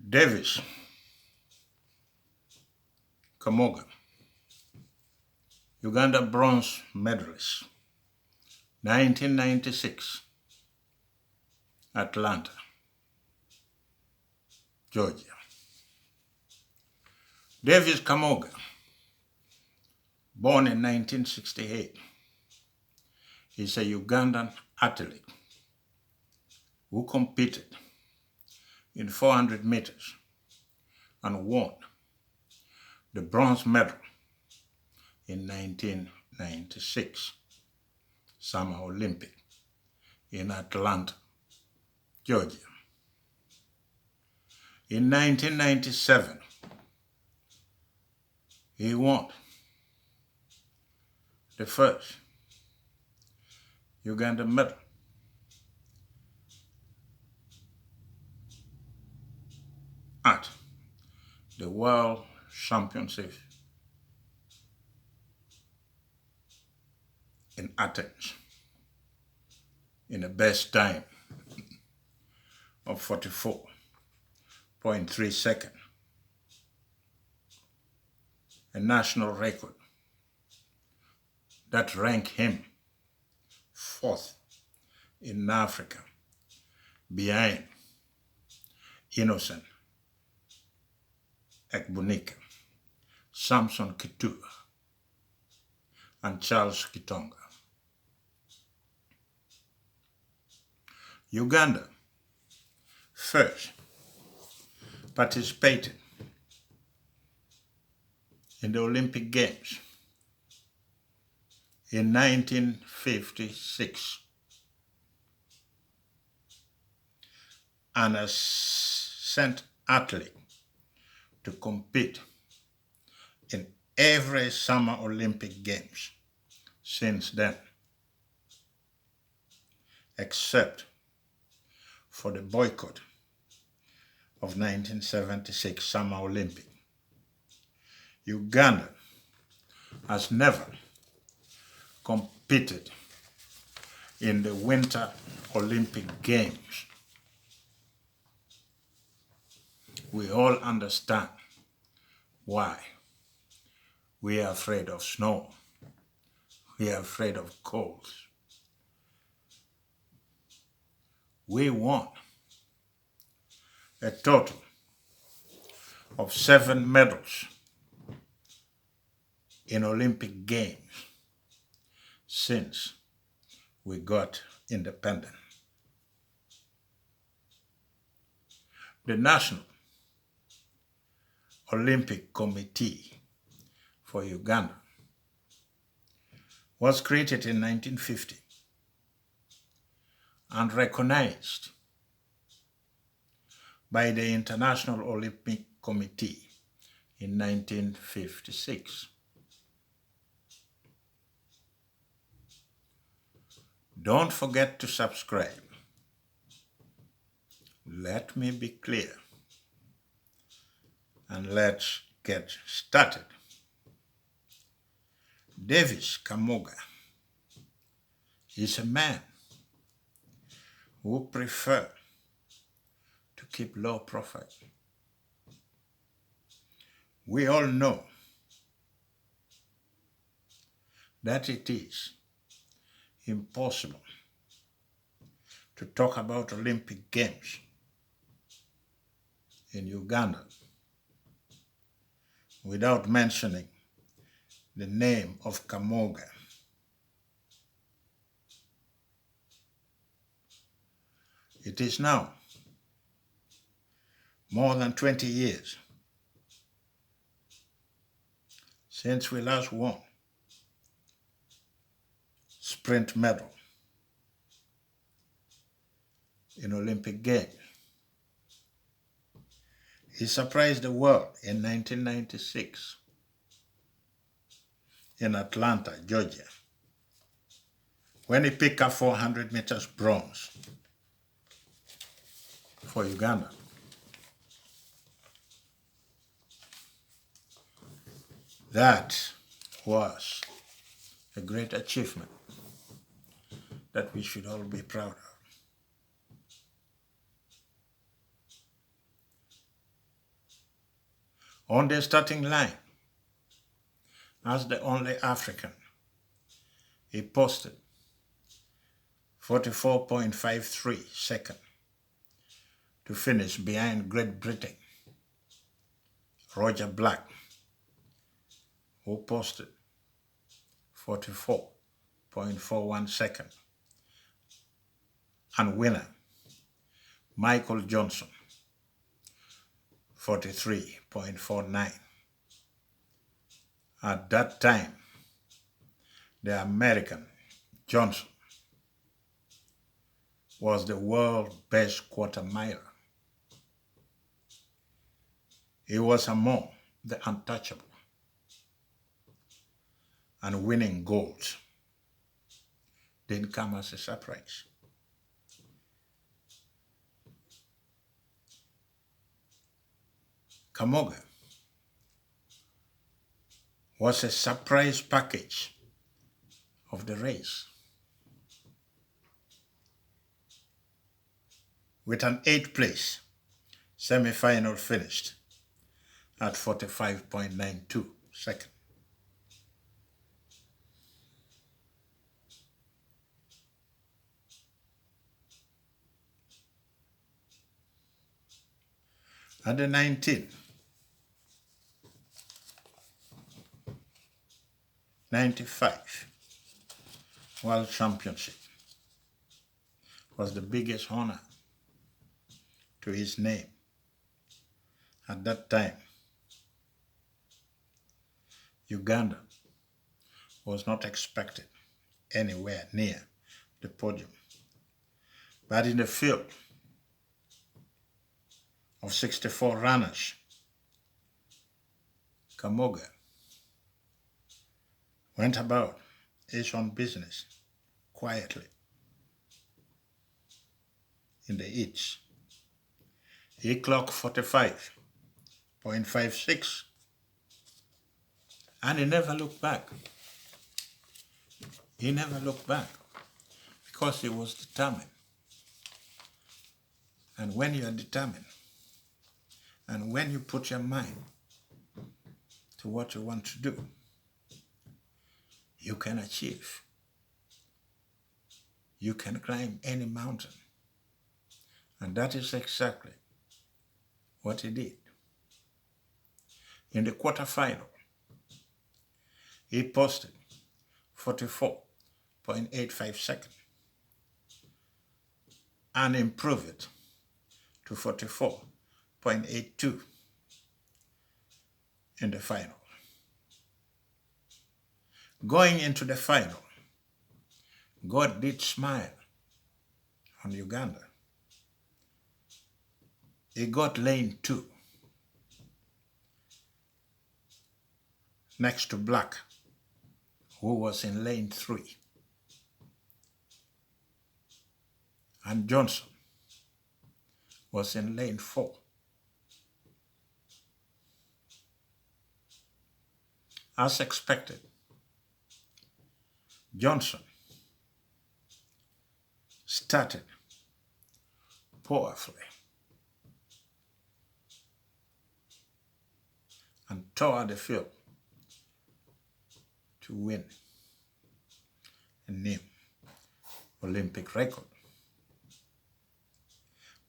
𝗕𝗏𝐺𝐿 Kamoga, Uganda bronze medalist, 1996, Atlanta, Georgia. 𝗕𝗏𝐺𝐿 Kamoga, born in 1968, is a Ugandan athlete who competed in 400 meters and won the bronze medal in 1996 Summer Olympic in Atlanta, Georgia. In 1997, he won the first Uganda medal at the World Championship in Athens in a best time of 44.3 seconds, a national record that ranked him fourth in Africa behind Innocent Ekbunika, Samson Kituwa, and Charles Kitonga. Uganda first participated in the Olympic Games in 1956 and has sent athletes to compete in every Summer Olympic Games since then, except for the boycott of 1976 Summer Olympic. Uganda has never competed in the Winter Olympic Games. We all understand why. We are afraid of snow. We are afraid of cold. We won a total of 7 medals in Olympic Games since we got independent. The National Olympic Committee for Uganda was created in 1950 and recognized by the International Olympic Committee in 1956. Don't forget to subscribe. Let me be clear, and let's get started. 𝗕𝗏𝐺𝐿 Kamoga is a man who prefers to keep low profile. We all know that it is impossible to talk about Olympic Games in Uganda without mentioning the name of Kamoga. It is now more than 20 years since we last won sprint medal in Olympic Games. He surprised the world in 1996 in Atlanta, Georgia, when he picked up 400 meters bronze for Uganda. That was a great achievement that we should all be proud of. On the starting line, as the only African, he posted 44.53 seconds to finish behind Great Britain, Roger Black, who posted 44.41 seconds, and winner Michael Johnson, 43.49. At that time, the American Johnson was the world's best quarter miler. He was among the untouchable, and winning gold didn't come as a surprise. Kamoga was a surprise package of the race, with an 8th place semi-final finished at 45.92 seconds. At the 1995 World Championship was the biggest honor to his name. At that time, Uganda was not expected anywhere near the podium. But in the field of 64 runners, Kamoga went about his own business quietly in the heats. He clocked 45.56 and he never looked back. He never looked back because he was determined. And when you are determined, and when you put your mind to what you want to do, you can achieve. You can climb any mountain. And that is exactly what he did. In the quarterfinal, he posted 44.85 seconds and improved it to 44.82 in the final. Going into the final, God did smile on Uganda. He got lane 2 next to Black, who was in lane 3. And Johnson was in lane 4. As expected, Johnson started powerfully and tore the field to win a new Olympic record.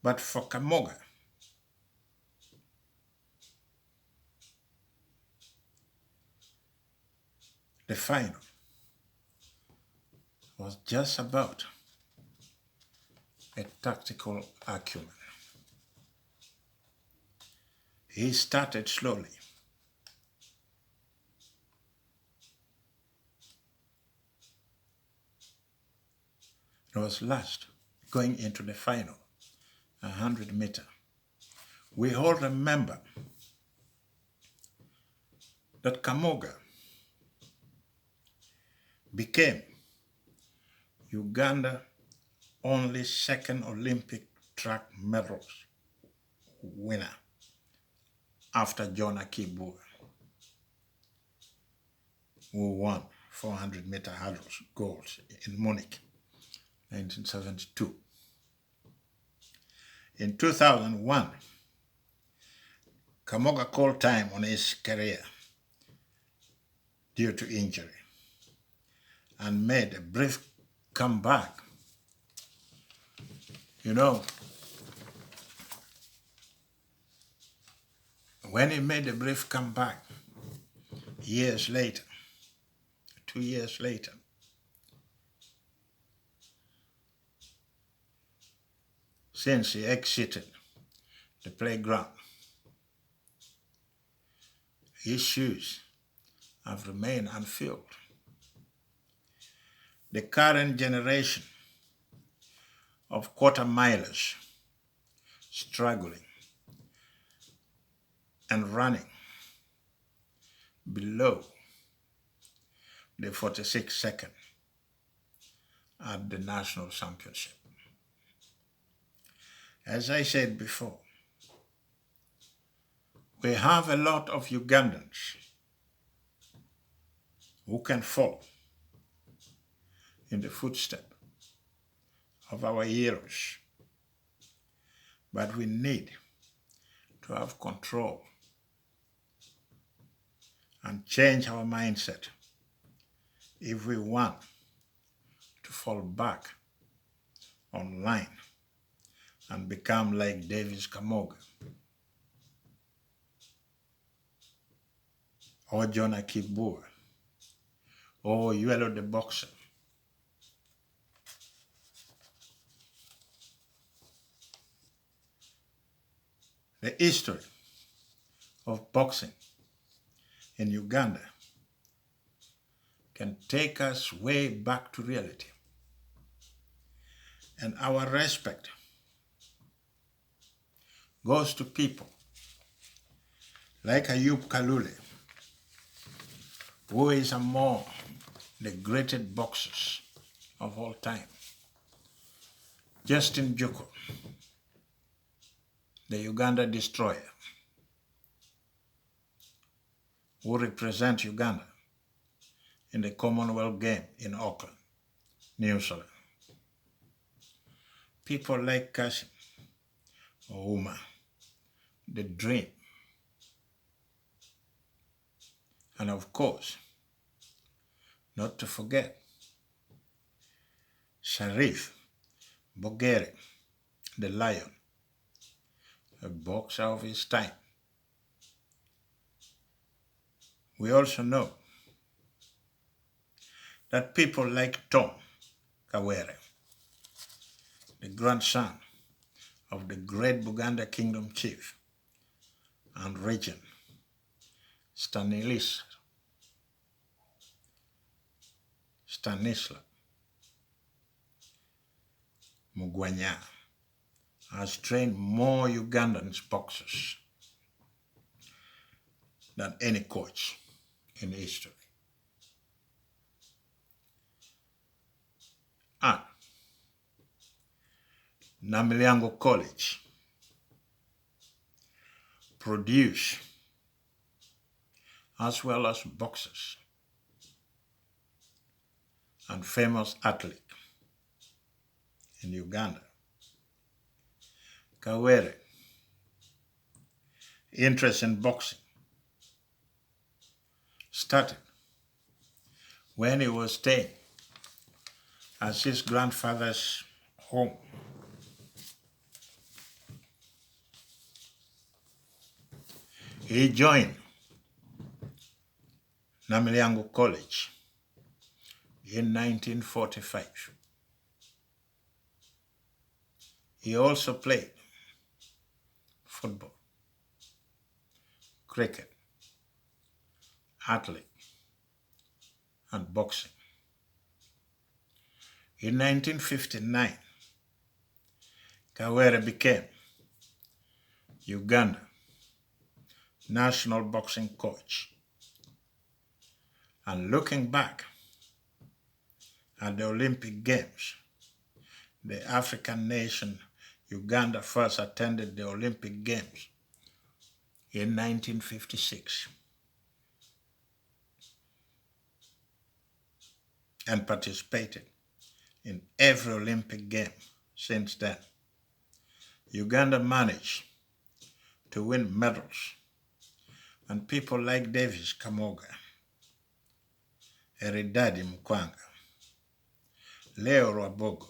But for Kamoga, the final was just about a tactical acumen. He started slowly. It was last going into the final, 100 meter. We all remember that Kamoga became Uganda only second Olympic track medals winner after John Akibuwe, who won 400-meter hurdles gold in Munich, 1972. In 2001, Kamoga called time on his career due to injury and made a brief comeback. You know, when he made a brief comeback, years later, 2 years later, since he exited the playground, his shoes have remained unfilled. The current generation of quarter-milers struggling and running below the 46 seconds at the national championship. As I said before, we have a lot of Ugandans who can follow in the footsteps of our heroes, but we need to have control and change our mindset if we want to fall back online and become like Davis Kamoga or John Akibua or Yellow the Boxer. The history of boxing in Uganda can take us way back to reality. And our respect goes to people like 𝗕𝗵𝐿𝐿, who is among the greatest boxers of all time. Justin Juko, the Uganda destroyer, who represent Uganda in the Commonwealth Game in Auckland, New Zealand. People like Kasim Ouma, the Dream, and of course, not to forget, Sharif Bogere, the Lion, a boxer of his time. We also know that people like Tom Kawere, the grandson of the great Buganda Kingdom chief and regent Stanislas Mugwanya, has trained more Ugandan boxers than any coach in history. And Namilyango College produce as well as boxers and famous athletes in Uganda. Kawere, interest in boxing started when he was staying at his grandfather's home. He joined Namilyango College in 1945. He also played football, cricket, athlete, and boxing. In 1959, Kawere became Uganda national boxing coach. And looking back at the Olympic Games, the African nation Uganda first attended the Olympic Games in 1956 and participated in every Olympic game since then. Uganda managed to win medals And people like Davis Kamoga, Eridadi Mkwanga, Leo Rwabogo,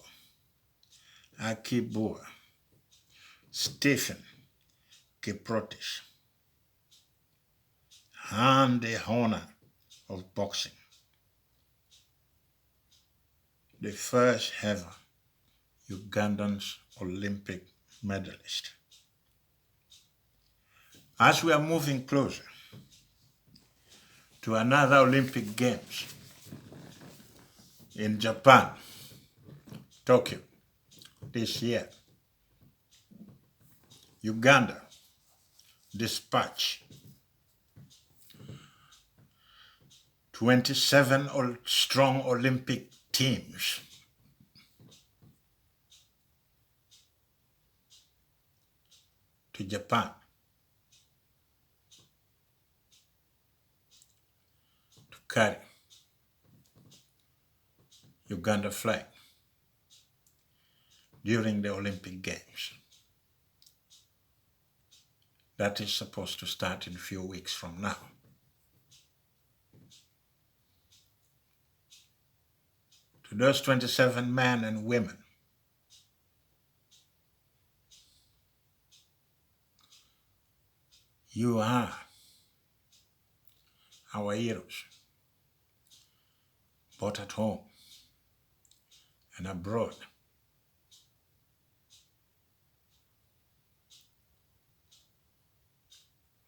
Aki Bua, Stephen Kiprotich, and the honor of boxing, the first ever Ugandan Olympic medalist. As we are moving closer to another Olympic Games in Japan, Tokyo, this year, Uganda dispatched 27 strong Olympic teams to Japan to carry Uganda flag during the Olympic Games. That is supposed to start in a few weeks from now. To those 27 men and women, you are our heroes, both at home and abroad.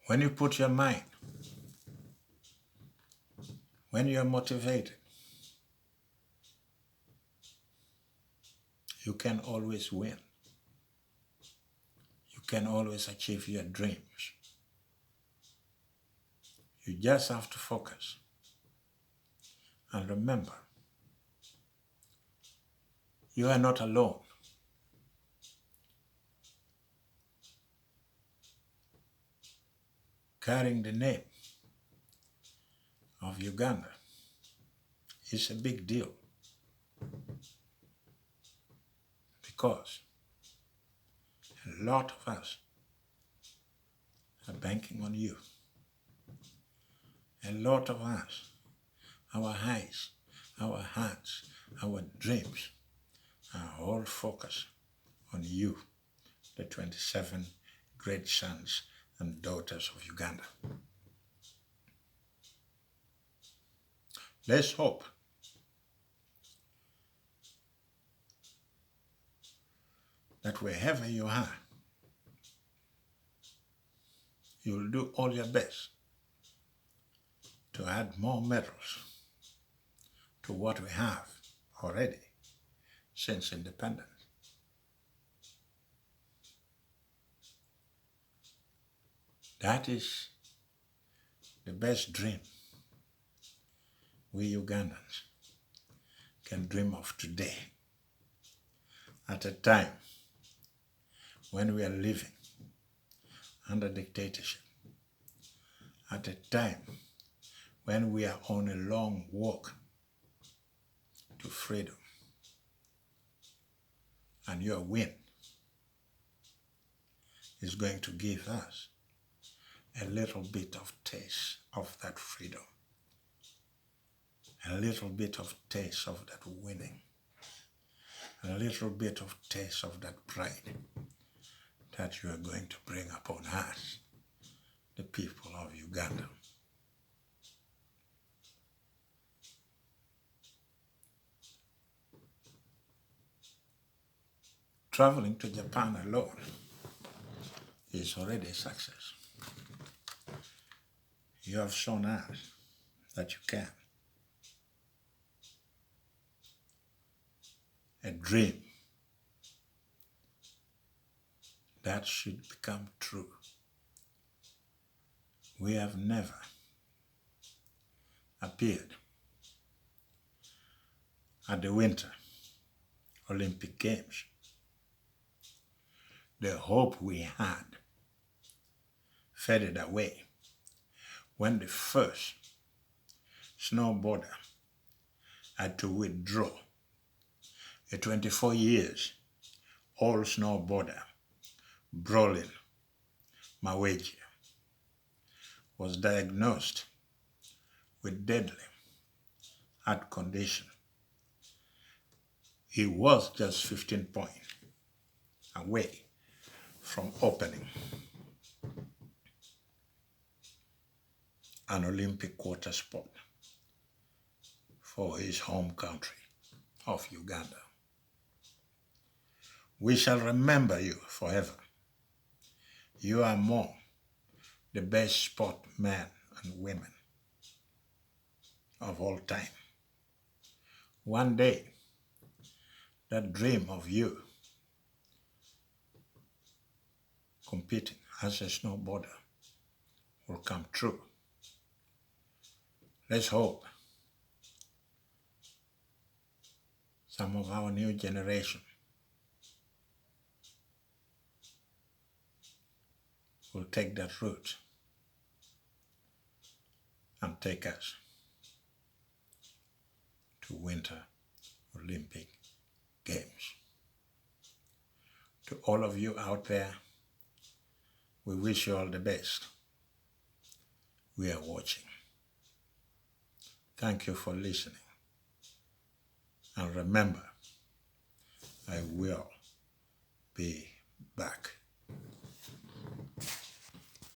When you put your mind, when you are motivated, you can always win. You can always achieve your dreams. You just have to focus and remember, you are not alone. Carrying the name of Uganda is a big deal because a lot of us are banking on you. A lot of us, our eyes, our hearts, our dreams are all focused on you, the 27 great sons and daughters of Uganda. Let's hope that wherever you are, you'll do all your best to add more medals to what we have already since independence. That is the best dream we Ugandans can dream of today, at a time when we are living under dictatorship, at a time when we are on a long walk to freedom. And your win is going to give us a little bit of taste of that freedom, a little bit of taste of that winning, a little bit of taste of that pride that you are going to bring upon us, the people of Uganda. Traveling to Japan alone is already a success. You have shown us that you can. A dream that should become true. We have never appeared at the Winter Olympic Games. The hope we had faded away when the first snowboarder had to withdraw, a 24 years old snowboarder, Brolin Maweja, was diagnosed with deadly heart condition. He was just 15 points away from opening an Olympic water sport for his home country of Uganda. We shall remember you forever. You are among the best sportsmen and women of all time. One day, that dream of you competing as a snowboarder will come true. Let's hope some of our new generation will take that route and take us to Winter Olympic Games. To all of you out there, we wish you all the best. We are watching. Thank you for listening. And remember, I will be back.